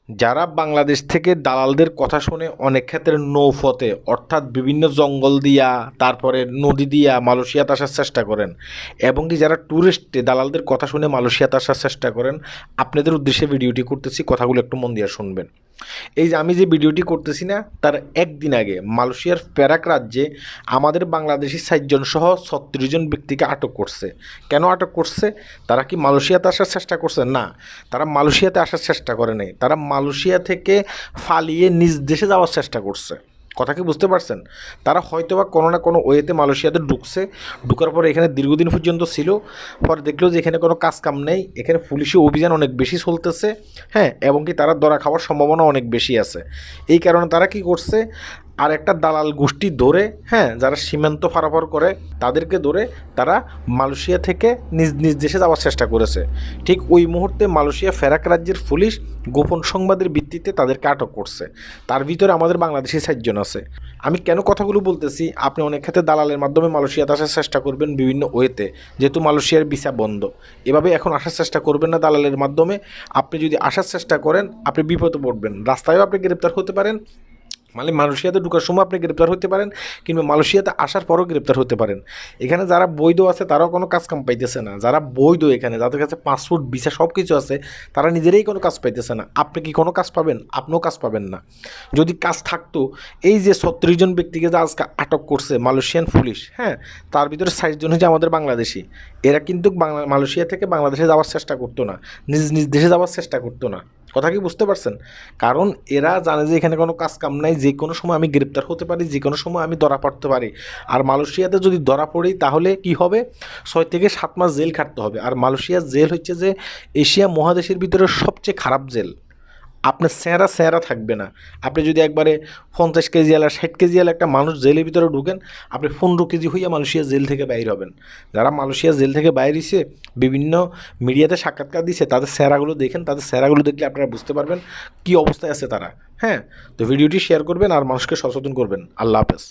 যারা বাংলাদেশ থেকে দালালদের কথা শুনে অনেক ক্ষেত্রে নৌপথে অর্থাৎ বিভিন্ন জঙ্গল দিয়া তারপরে নদী দিয়া মালয়েশিয়াতে আসার চেষ্টা করেন এবং কি যারা ট্যুরিস্টে দালালদের কথা শুনে মালয়েশিয়াতে আসার চেষ্টা করেন, আপনাদের উদ্দেশ্যে ভিডিওটি করতেছি, কথাগুলো একটু মন দিয়ে শুনবেন। এই যে আমি যে ভিডিওটি করতেছি না, তার একদিন আগে মালয়েশিয়ার পেরাক রাজ্যে আমাদের বাংলাদেশি ৬০ জন সহ ৩৬ জন ব্যক্তিকে আটক করছে। কেন আটক করছে? তারা কি মালয়েশিয়াতে আসার চেষ্টা করছে? না, তারা মালয়েশিয়াতে আসার চেষ্টা করে নাই, তারা মালয়েশিয়া থেকে পালিয়ে নিজ দেশে যাওয়ার চেষ্টা করছে। কথা কি বুঝতে পারছেন? তারা হয়তোবা কোনো না কোনো ওয়েতে মালয়েশিয়াতে ঢুকছে, ঢুকার পরে এখানে দীর্ঘদিন পর্যন্ত ছিল, পরে দেখলো যে এখানে কোনো কাজ কাম নেই, এখানে পুলিশি অভিযান অনেক বেশি চলতেছে, হ্যাঁ, এবং কি তারা ধরা খাওয়ার সম্ভাবনা অনেক বেশি আছে। এই কারণে তারা কি করছে, আর একটা দালাল গোষ্ঠী ধরে, হ্যাঁ, যারা সীমান্ত পারাপার করে তাদেরকে ধরে তারা মালয়েশিয়া থেকে নিজ নিজ দেশে যাওয়ার চেষ্টা করেছে। ঠিক ওই মুহূর্তে মালয়েশিয়া পেরাক রাজ্যের পুলিশ গোপন সংবাদের ভিত্তিতে তাদেরকে আটক করছে। তার ভিতরে আমাদের বাংলাদেশি ৬০ জন আছে। আমি কেন কথাগুলো বলতেছি, আপনি অনেক ক্ষেত্রে দালালের মাধ্যমে মালয়েশিয়াতে আসার চেষ্টা করবেন বিভিন্ন ওয়েতে, যেহেতু মালয়েশিয়ার ভিসা বন্ধ। এভাবে এখন আসার চেষ্টা করবেন না দালালের মাধ্যমে। আপনি যদি আসার চেষ্টা করেন, আপনি বিপদে পড়বেন, রাস্তায়ও আপনি গ্রেপ্তার হতে পারেন, মানে মালয়েশিয়াতে ঢোকার সময় আপনি গ্রেপ্তার হতে পারেন, কিংবা মালয়েশিয়াতে আসার পরও গ্রেপ্তার হতে পারেন। এখানে যারা বৈধ আছে তারাও কোনো কাজ কাম পাইতেছে না, যারা বৈধ এখানে যাদের কাছে পাসপোর্ট ভিসা সব কিছু আছে তারা নিজেরাই কোনো কাজ পাইতেছে না। আপনি কি কোনো কাজ পাবেন? আপনিও কাজ পাবেন না। যদি কাজ থাকতো, এই যে ৩৬ জন ব্যক্তিকে যে আজকে আটক করছে মালয়েশিয়ান পুলিশ, হ্যাঁ, তার ভিতরে ৬০ জন হচ্ছে আমাদের বাংলাদেশি। এরা কিন্তু মালয়েশিয়া থেকে বাংলাদেশে যাওয়ার চেষ্টা করতো না, নিজ নিজ দেশে যাওয়ার চেষ্টা করতো না। কথা কি বুঝতে পারছেন? কারণ এরা জানে যে এখানে কোনো কাজ কাম নাই, যে কোনো সময় আমি গ্রেপ্তার হতে পারি, যে কোনো সময় আমি ধরা পড়তে পারি। আর মালয়েশিয়াতে যদি ধরা পড়ি তাহলে কি হবে? ৬ থেকে ৭ মাস জেল খাটতে হবে। আর মালয়েশিয়ার জেল হচ্ছে যে এশিয়া মহাদেশের ভিতরে সবচেয়ে খারাপ জেল। আপনার স্যাঁরা স্যাঁরা থাকবে না। আপনি যদি একবারে ৫০ কেজি আলা ৬০ কেজি আলা একটা মানুষ জেলের ভিতরে ঢুকেন, আপনি ১৫ কেজি হইয়া মালয়েশিয়া জেল থেকে বাইর হবেন। যারা মালয়েশিয়া জেল থেকে বাইর হইছে, বিভিন্ন মিডিয়াতে সাক্ষাৎকার দিছে, তাদের স্যাঁরাগুলো দেখেন, তাদের স্যাঁরাগুলো দেখলে আপনারা বুঝতে পারবেন কী অবস্থায় আছে তারা। হ্যাঁ, তো ভিডিওটি শেয়ার করবেন আর মানুষকে সচেতন করবেন। আল্লাহ হাফেজ।